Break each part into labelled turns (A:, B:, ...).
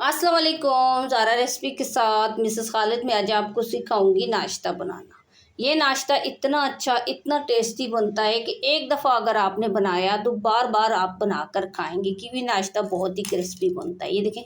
A: अस्सलाम वालेकुम। ज़ारा रेसिपी के साथ मिसेस खालिद में आज आपको सिखाऊंगी नाश्ता बनाना। ये नाश्ता इतना अच्छा, इतना टेस्टी बनता है कि एक दफ़ा अगर आपने बनाया तो बार बार आप बनाकर खाएंगे। कीवी नाश्ता बहुत ही क्रिस्पी बनता है। ये देखें,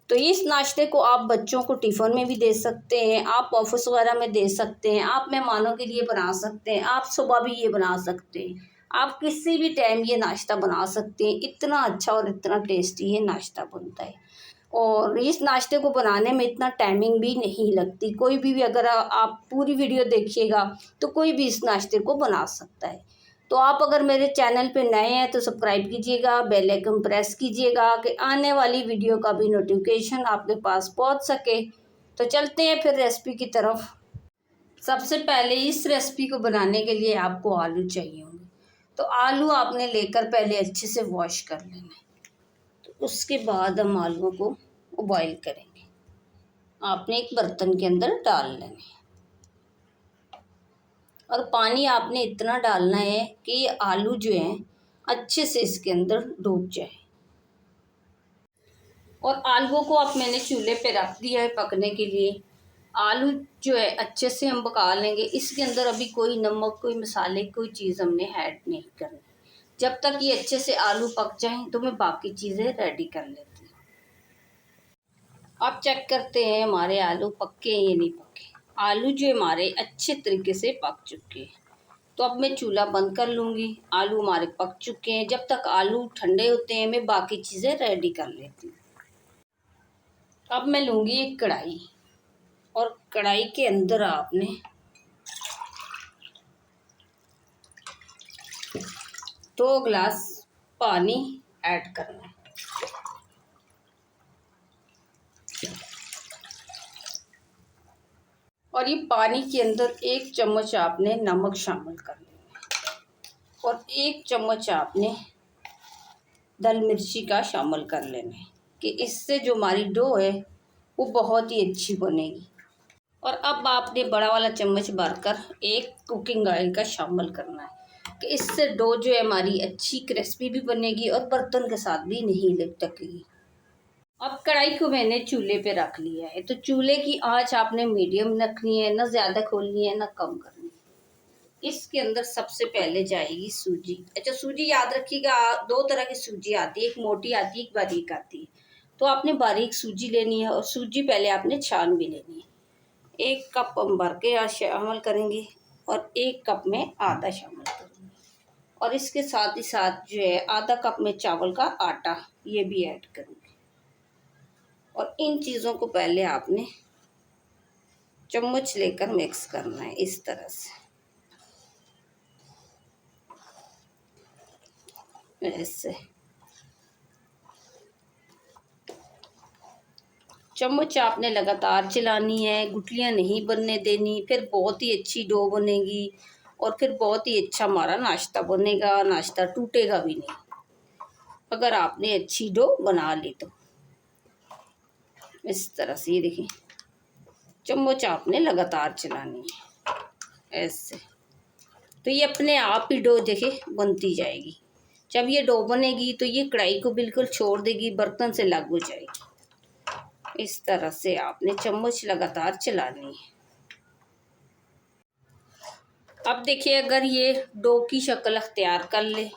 A: तो इस नाश्ते को आप बच्चों को टिफ़िन में भी दे सकते हैं, आप ऑफिस वगैरह में दे सकते हैं, आप मेहमानों के लिए बना सकते हैं, आप सुबह भी ये बना सकते हैं, आप किसी भी टाइम ये नाश्ता बना सकते हैं। इतना अच्छा और इतना टेस्टी ये नाश्ता बनता है। और इस नाश्ते को बनाने में इतना टाइमिंग भी नहीं लगती। कोई भी अगर आप पूरी वीडियो देखिएगा तो कोई भी इस नाश्ते को बना सकता है। तो आप अगर मेरे चैनल पे नए हैं तो सब्सक्राइब कीजिएगा, बेल आइकन प्रेस कीजिएगा कि आने वाली वीडियो का भी नोटिफिकेशन आपके पास पहुंच सके। तो चलते हैं फिर रेसिपी की तरफ। सबसे पहले इस रेसिपी को बनाने के लिए आपको आलू चाहिए होंगे। तो आलू आपने लेकर पहले अच्छे से वॉश कर लेना है। तो उसके बाद हम आलूओं को बॉईल करेंगे। आपने एक बर्तन के अंदर डाल लेना है और पानी आपने इतना डालना है कि ये आलू जो हैं अच्छे से इसके अंदर डूब जाए। और आलूओं को आप मैंने चूल्हे पे रख दिया है पकने के लिए। आलू जो है अच्छे से हम पका लेंगे। इसके अंदर अभी कोई नमक, कोई मसाले, कोई चीज़ हमने ऐड नहीं करनी। जब तक ये अच्छे से आलू पक जाएं तो मैं बाकी चीज़ें रेडी कर लेती हूँ। अब चेक करते हैं हमारे आलू पके हैं या नहीं पके। आलू जो हमारे अच्छे तरीके से पक चुके हैं, तो अब मैं चूल्हा बंद कर लूँगी। आलू हमारे पक चुके हैं। जब तक आलू ठंडे होते हैं मैं बाकी चीज़ें रेडी कर लेती हूँ। अब मैं लूँगी एक कढ़ाई और कढ़ाई के अंदर आपने 2 गिलास पानी ऐड करना है। और ये पानी के अंदर 1 चम्मच आपने नमक शामिल कर लेना है और 1 चम्मच आपने दाल मिर्ची का शामिल कर लेना है कि इससे जो हमारी डो है वो बहुत ही अच्छी बनेगी। और अब आपने बड़ा वाला चम्मच भरकर 1 कुकिंग ऑयल का शामिल करना है कि इससे डो जो है हमारी अच्छी क्रिस्पी भी बनेगी और बर्तन के साथ भी नहीं लटकेगी। अब कढ़ाई को मैंने चूल्हे पे रख लिया है। तो चूल्हे की आंच आपने मीडियम रखनी है, ना ज़्यादा खोलनी है ना कम करनी है। इसके अंदर सबसे पहले जाएगी सूजी। अच्छा, सूजी याद रखिएगा, 2 तरह की सूजी आती है, एक मोटी आती है, एक बारीक आती है। तो आपने बारीक सूजी लेनी है और सूजी पहले आपने छान भी लेनी है। 1 कप हम भर के शामिल करेंगे और 1 कप में आधा शामिल करेंगे। और इसके साथ ही साथ जो है आधा कप में चावल का आटा ये भी ऐड करेंगे। और इन चीज़ों को पहले आपने चम्मच लेकर मिक्स करना है इस तरह से, ऐसे। चम्मच आपने लगातार चलानी है, गुठलियाँ नहीं बनने देनी, फिर बहुत ही अच्छी डो बनेगी और फिर बहुत ही अच्छा हमारा नाश्ता बनेगा। नाश्ता टूटेगा भी नहीं अगर आपने अच्छी डो बना ली तो। इस तरह से ये देखिए, चम्मच आपने लगातार चलानी है ऐसे। तो ये अपने आप ही डो देखिए बनती जाएगी। जब ये डो बनेगी तो ये कढ़ाई को बिल्कुल छोड़ देगी, बर्तन से लग हो जाएगी। इस तरह से आपने चम्मच लगातार चलानी है। अब देखिए, अगर ये डो की शक्ल अख्तियार कर ले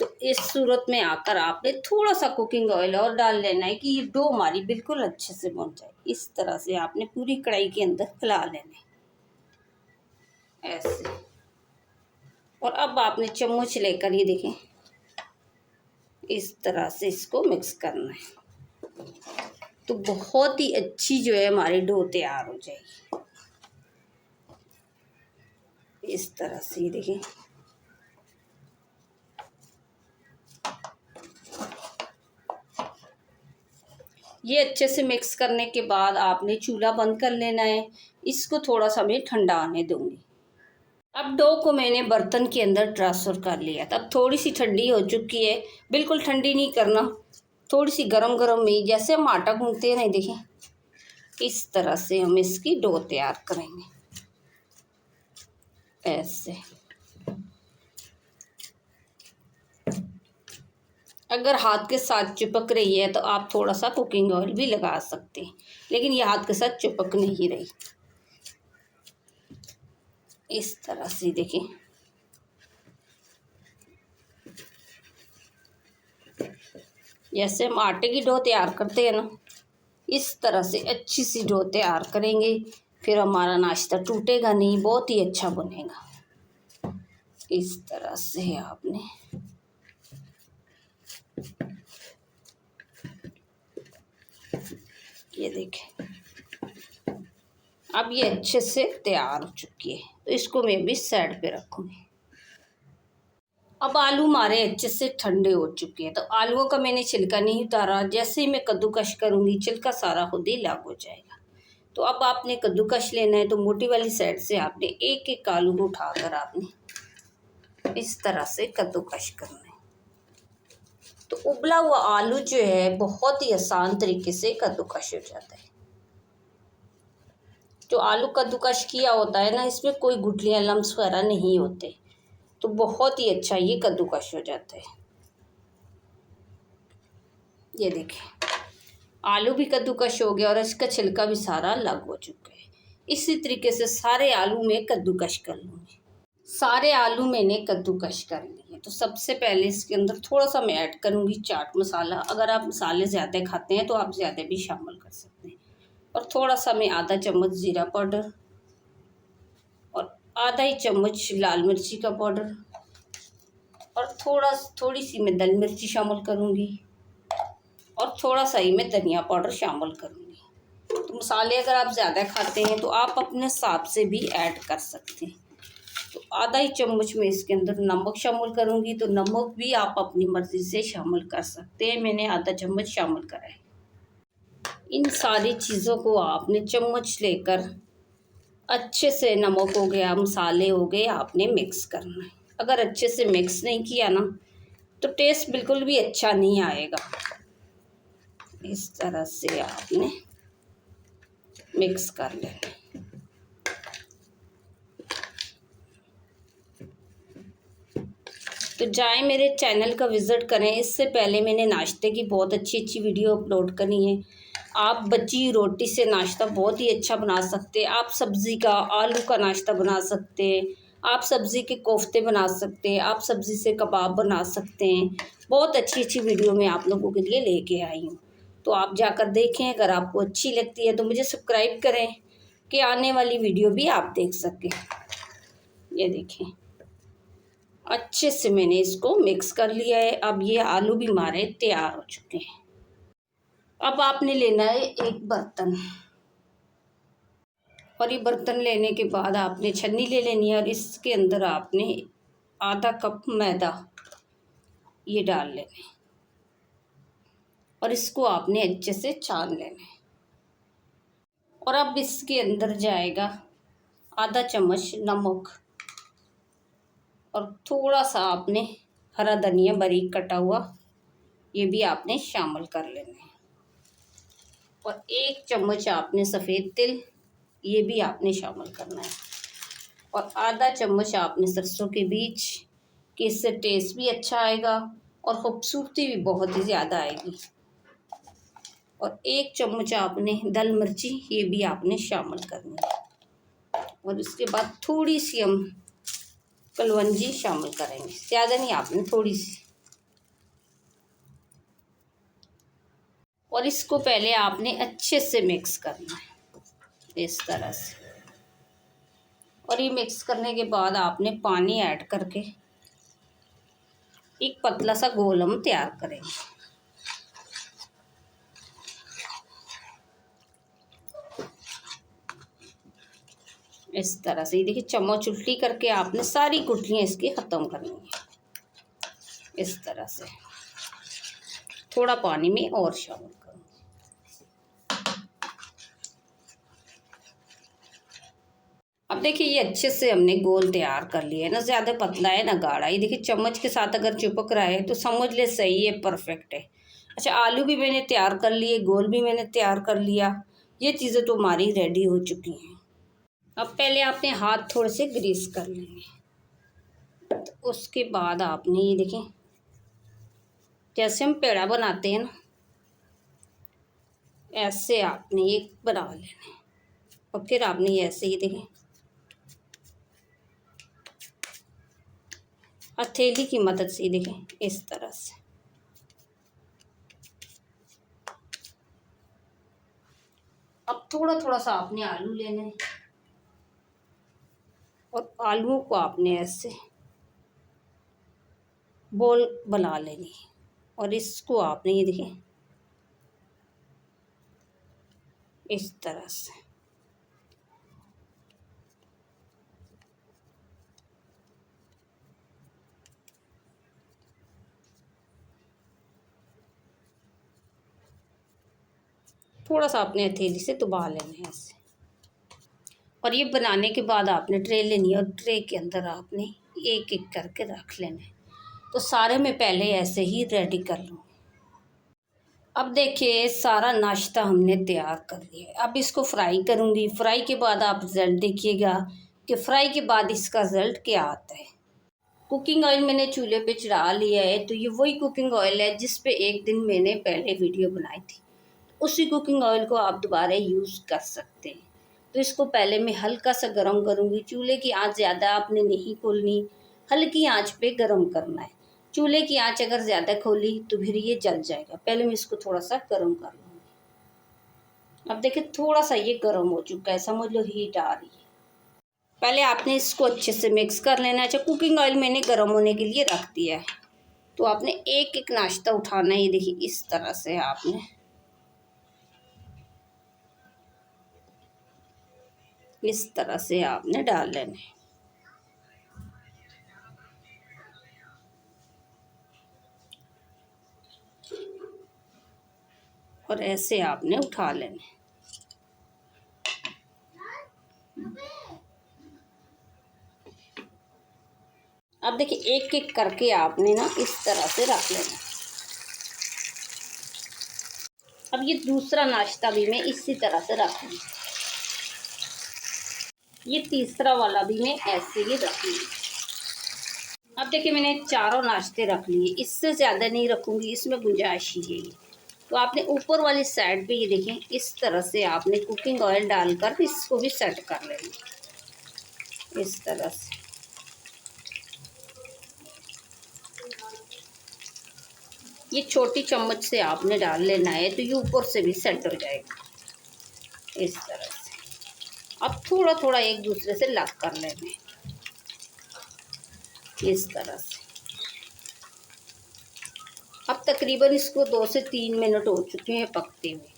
A: तो इस सूरत में आकर आपने थोड़ा सा कुकिंग ऑयल और डाल लेना है कि ये डो हमारी बिल्कुल अच्छे से बन जाए। इस तरह से आपने पूरी कढ़ाई के अंदर फैला लेना है ऐसे। और अब आपने चम्मच लेकर ये देखें इस तरह से इसको मिक्स करना है। तो बहुत ही अच्छी जो है हमारी डो तैयार हो जाएगी। इस तरह से ये देखें, ये अच्छे से मिक्स करने के बाद आपने चूल्हा बंद कर लेना है। इसको थोड़ा सा मैं ठंडा आने दूंगी। अब डो को मैंने बर्तन के अंदर ट्रांसफ़र कर लिया। तब थोड़ी सी ठंडी हो चुकी है, बिल्कुल ठंडी नहीं करना, थोड़ी सी गरम गरम में जैसे हम आटा गूंथते हैं ना, देखें इस तरह से हम इसकी डो तैयार करेंगे ऐसे। अगर हाथ के साथ चिपक रही है तो आप थोड़ा सा कुकिंग ऑयल भी लगा सकते हैं, लेकिन ये हाथ के साथ चिपक नहीं रही। इस तरह से देखिए, जैसे हम आटे की डो तैयार करते हैं ना, इस तरह से अच्छी सी डो तैयार करेंगे, फिर हमारा नाश्ता टूटेगा नहीं, बहुत ही अच्छा बनेगा। इस तरह से आपने ये देखें, अब ये अच्छे से तैयार हो चुकी है, तो इसको मैं भी साइड पे रखूँगी। अब आलू हमारे अच्छे से ठंडे हो चुके हैं, तो आलूओं का मैंने छिलका नहीं उतारा। जैसे ही मैं कद्दूकश करूँगी छिलका सारा खुद ही लाग हो जाएगा। तो अब आपने कद्दूकश लेना है, तो मोटी वाली साइड से आपने एक एक आलू को उठाकर आपने इस तरह से कद्दूकश करना है। तो उबला हुआ आलू जो है बहुत ही आसान तरीके से कद्दूकश हो जाता है। जो आलू कद्दूकश किया होता है ना, इसमें कोई गुठलियाँ लम्स वगैरह नहीं होते, तो बहुत ही अच्छा ये कद्दूकश हो जाता है। ये देखिए, आलू भी कद्दूकश हो गया और इसका छिलका भी सारा अलग हो चुका है। इसी तरीके से सारे आलू में कद्दूकश कर लूँगी। सारे आलू मैंने कद्दूकश कर लिए, तो सबसे पहले इसके अंदर थोड़ा सा मैं ऐड करूँगी चाट मसाला। अगर आप मसाले ज़्यादा खाते हैं तो आप ज़्यादा भी शामिल कर सकते हैं। और थोड़ा सा मैं आधा चम्मच ज़ीरा पाउडर और आधा ही चम्मच लाल मिर्ची का पाउडर और थोड़ी सी मैं दल मिर्ची शामिल करूँगी और थोड़ा सा ही मैं धनिया पाउडर शामिल करूँगी। तो मसाले अगर आप ज़्यादा खाते हैं तो आप अपने हिसाब से भी ऐड कर सकते हैं। तो आधा ही चम्मच में इसके अंदर नमक शामिल करूँगी, तो नमक भी आप अपनी मर्ज़ी से शामिल कर सकते हैं। मैंने आधा चम्मच शामिल करा है। इन सारी चीज़ों को आपने चम्मच लेकर अच्छे से, नमक हो गया, मसाले हो गए, आपने मिक्स करना है। अगर अच्छे से मिक्स नहीं किया ना तो टेस्ट बिल्कुल भी अच्छा नहीं आएगा। इस तरह से आपने मिक्स कर लेना। तो जाएं मेरे चैनल का विज़िट करें। इससे पहले मैंने नाश्ते की बहुत अच्छी अच्छी वीडियो अपलोड करी है। आप बची रोटी से नाश्ता बहुत ही अच्छा बना सकते हैं। आप सब्ज़ी का, आलू का नाश्ता बना सकते हैं। आप सब्ज़ी के कोफ्ते बना सकते हैं। आप सब्ज़ी से कबाब बना सकते हैं। बहुत अच्छी अच्छी वीडियो मैं आप लोगों के लिए लेके आई हूँ, तो आप जाकर देखें। अगर आपको अच्छी लगती है तो मुझे सब्सक्राइब करें कि आने वाली वीडियो भी आप देख सकें। ये देखें, अच्छे से मैंने इसको मिक्स कर लिया है। अब ये आलू भी हमारे तैयार हो चुके हैं। अब आपने लेना है एक बर्तन, और ये बर्तन लेने के बाद आपने छन्नी ले लेनी है और इसके अंदर आपने आधा कप मैदा ये डाल लेना है और इसको आपने अच्छे से छान लेना है। और अब इसके अंदर जाएगा आधा चम्मच नमक और थोड़ा सा आपने हरा धनिया बारीक कटा हुआ ये भी आपने शामिल कर लेना है। और एक चम्मच आपने सफ़ेद तिल ये भी आपने शामिल करना है। और आधा चम्मच आपने सरसों के बीज, कि इससे टेस्ट भी अच्छा आएगा और खूबसूरती भी बहुत ही ज़्यादा आएगी। और एक चम्मच आपने दल मिर्ची ये भी आपने शामिल करनी है। और इसके बाद थोड़ी सी हम कलवंजी शामिल करेंगे, ज़्यादा नहीं, आपने थोड़ी सी। और इसको पहले आपने अच्छे से मिक्स करना है इस तरह से। और ये मिक्स करने के बाद आपने पानी ऐड करके एक पतला सा घोल हम तैयार करेंगे। इस तरह से ये देखिए, चम्मच उल्टी करके आपने सारी गुठलियाँ इसकी ख़त्म करनी है। इस तरह से थोड़ा पानी में और शामिल करूँगी। अब देखिए, ये अच्छे से हमने गोल तैयार कर लिया है ना, ज़्यादा पतला है ना गाढ़ा। ये देखिए, चम्मच के साथ अगर चिपक रहा है तो समझ ले सही है, परफेक्ट है। अच्छा, आलू भी मैंने तैयार कर लिए, गोल भी मैंने तैयार कर लिया। ये चीज़ें तो हमारी रेडी हो चुकी हैं। अब पहले आपने हाथ थोड़े से ग्रीस कर लेंगे, तो उसके बाद आपने ये देखें जैसे हम पेड़ा बनाते हैं ना, ऐसे आपने एक बना लेना है। और फिर आपने ऐसे ही देखें हथेली की मदद से देखें इस तरह से। अब थोड़ा थोड़ा सा आपने आलू लेने हैं और आलूओं को आपने ऐसे बॉल बना लेनी है और इसको आपने ये देखें इस तरह से। थोड़ा सा आपने हथेली से दबा लेना है ऐसे। और ये बनाने के बाद आपने ट्रे लेनी है और ट्रे के अंदर आपने एक एक करके रख लेना है। तो सारे मैं पहले ऐसे ही रेडी कर लूँगी। अब देखिए सारा नाश्ता हमने तैयार कर लिया है। अब इसको फ्राई करूँगी। फ्राई के बाद आप रिज़ल्ट देखिएगा कि फ्राई के बाद इसका रिज़ल्ट क्या आता है। कुकिंग ऑयल मैंने चूल्हे पे चढ़ा लिया है। तो ये वही कुकिंग ऑयल है जिस पे एक दिन मैंने पहले वीडियो बनाई थी। उसी कुकिंग ऑयल को आप दोबारा यूज़ कर सकते हैं। तो इसको पहले मैं हल्का सा गरम करूँगी। चूल्हे की आंच ज़्यादा आपने नहीं खोलनी, हल्की आंच पे गरम करना है। चूल्हे की आंच अगर ज़्यादा खोली तो फिर ये जल जाएगा। पहले मैं इसको थोड़ा सा गरम कर लूँगी। अब देखिए थोड़ा सा ये गरम हो चुका है, समझ लो हीट आ रही है। पहले आपने इसको अच्छे से मिक्स कर लेना है। अच्छा, कुकिंग ऑयल मैंने गरम होने के लिए रख दिया है। तो आपने एक एक नाश्ता उठाना है। ये देखिए इस तरह से आपने इस तरह से आपने डाल लेने। और ऐसे आपने उठा लेने। अब देखिए एक एक करके आपने ना इस तरह से रख लेना। अब ये दूसरा नाश्ता भी मैं इसी तरह से रखूँगी। ये तीसरा वाला भी मैं ऐसे ही रखूँगी। अब देखिए मैंने चारों नाश्ते रख लिए, इससे ज़्यादा नहीं रखूँगी, इसमें गुंजाइश ही है। तो आपने ऊपर वाली साइड पे ये देखें इस तरह से आपने कुकिंग ऑयल डालकर इसको भी सेट कर लेना इस तरह से। ये छोटी चम्मच से आपने डाल लेना है तो ये ऊपर से भी सेट हो जाएगा इस तरह से। अब थोड़ा थोड़ा एक दूसरे से लग कर लेना है इस तरह से। अब तकरीबन इसको 2 से 3 मिनट हो चुके हैं पकते हुए।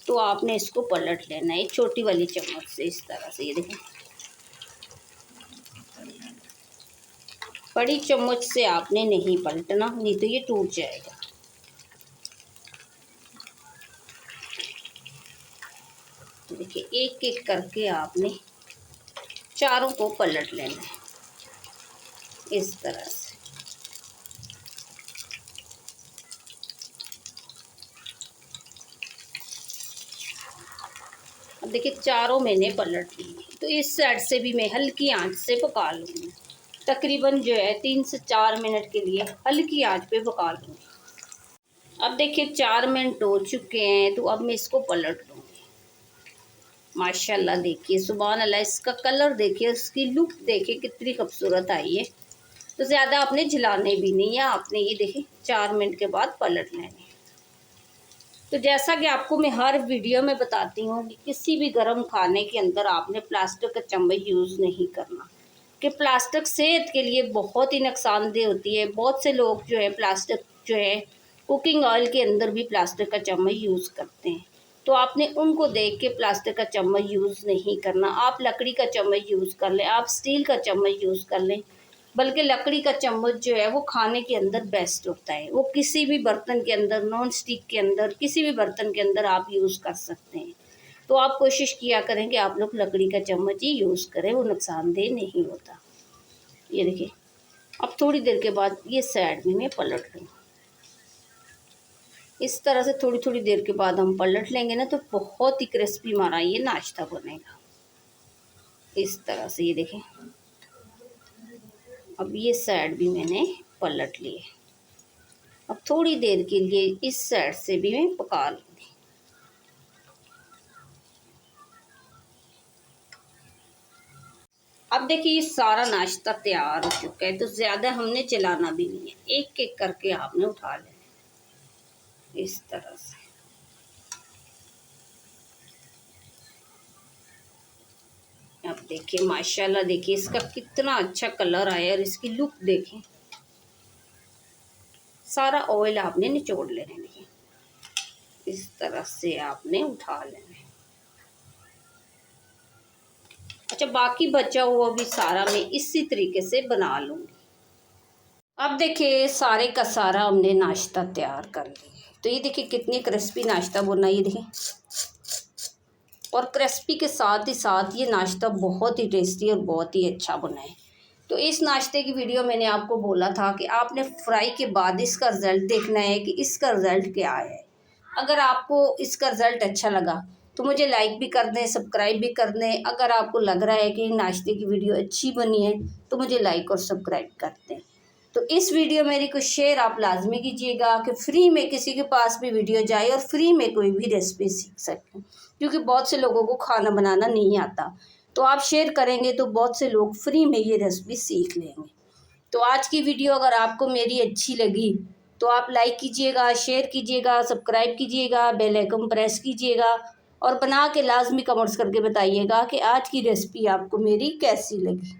A: तो आपने इसको पलट लेना है छोटी वाली चम्मच से इस तरह से। ये देखें बड़ी चम्मच से आपने नहीं पलटना, नहीं तो ये टूट जाएगा। तो देखिए एक एक करके आपने चारों को पलट लेना है इस तरह से। अब देखिए चारों मैंने पलट लिए। तो इस साइड से भी मैं हल्की आंच से पका लूँगी। तकरीबन जो है 3 से 4 मिनट के लिए हल्की आंच पे पका लूँगी। अब देखिए 4 मिनट हो चुके हैं। तो अब मैं इसको पलट लूँगी। माशाल्लाह देखिए सुभान अल्लाह, इसका कलर देखिए, उसकी लुक देखिए कितनी खूबसूरत आई है। तो ज़्यादा आपने जलाने भी नहीं है, आपने ये देखिए 4 मिनट के बाद पलट लेने। तो जैसा कि आपको मैं हर वीडियो में बताती हूँ कि किसी भी गर्म खाने के अंदर आपने प्लास्टिक का चम्मच यूज़ नहीं करना, कि प्लास्टिक सेहत के लिए बहुत ही नुकसानदेह होती है। बहुत से लोग जो है प्लास्टिक जो है कुकिंग ऑयल के अंदर भी प्लास्टिक का चम्मच यूज़ करते हैं। तो आपने उनको देख के प्लास्टिक का चम्मच यूज़ नहीं करना। आप लकड़ी का चम्मच यूज़ कर लें, आप स्टील का चम्मच यूज़ कर लें। बल्कि लकड़ी का चम्मच जो है वो खाने के अंदर बेस्ट होता है। वो किसी भी बर्तन के अंदर, नॉन स्टिक के अंदर, किसी भी बर्तन के अंदर आप यूज़ कर सकते हैं। तो आप कोशिश किया करें कि आप लोग लकड़ी का चम्मच ही यूज़ करें, वो नुकसानदेह नहीं होता। ये देखिए अब थोड़ी देर के बाद ये साइड भी मैं पलट लूँ। इस तरह से थोड़ी थोड़ी देर के बाद हम पलट लेंगे ना तो बहुत ही क्रिस्पी हमारा ये नाश्ता बनेगा इस तरह से। ये देखें अब ये साइड भी मैंने पलट लिए। अब थोड़ी देर के लिए इस साइड से भी मैं पका लूँगी। अब देखिए ये सारा नाश्ता तैयार हो चुका है, तो ज़्यादा हमने चलाना भी नहीं है, एक एक करके आपने उठा लेना इस तरह से। अब देखिए माशाल्लाह, देखिए इसका कितना अच्छा कलर आया और इसकी लुक देखें। सारा ऑयल आपने निचोड़ लेना है, इस तरह से आपने उठा लेना है। अच्छा, बाकी बचा हुआ भी सारा मैं इसी तरीके से बना लूँगी। अब देखिए सारे का सारा हमने नाश्ता तैयार कर लिया, तो ये देखिए कितनी क्रिस्पी नाश्ता बना, ये देखिए। और क्रिस्पी के साथ ही साथ ये नाश्ता बहुत ही टेस्टी और बहुत ही अच्छा बना है। तो इस नाश्ते की वीडियो मैंने आपको बोला था कि आपने फ्राई के बाद इसका रिज़ल्ट देखना है कि इसका रिज़ल्ट क्या आया है। अगर आपको इसका रिज़ल्ट अच्छा लगा तो मुझे लाइक भी कर दें, सब्सक्राइब भी कर दें। अगर आपको लग रहा है कि नाश्ते की वीडियो अच्छी बनी है तो मुझे लाइक और सब्सक्राइब कर दें। तो इस वीडियो मेरी को शेयर आप लाजमी कीजिएगा कि फ्री में किसी के पास भी वीडियो जाए और फ्री में कोई भी रेसिपी सीख सकें, क्योंकि बहुत से लोगों को खाना बनाना नहीं आता। तो आप शेयर करेंगे तो बहुत से लोग फ्री में ये रेसिपी सीख लेंगे। तो आज की वीडियो अगर आपको मेरी अच्छी लगी तो आप लाइक कीजिएगा, शेयर कीजिएगा, सब्सक्राइब कीजिएगा, बेल आइकन प्रेस कीजिएगा और बना के लाजमी कमेंट्स करके बताइएगा कि आज की रेसिपी आपको मेरी कैसी लगी।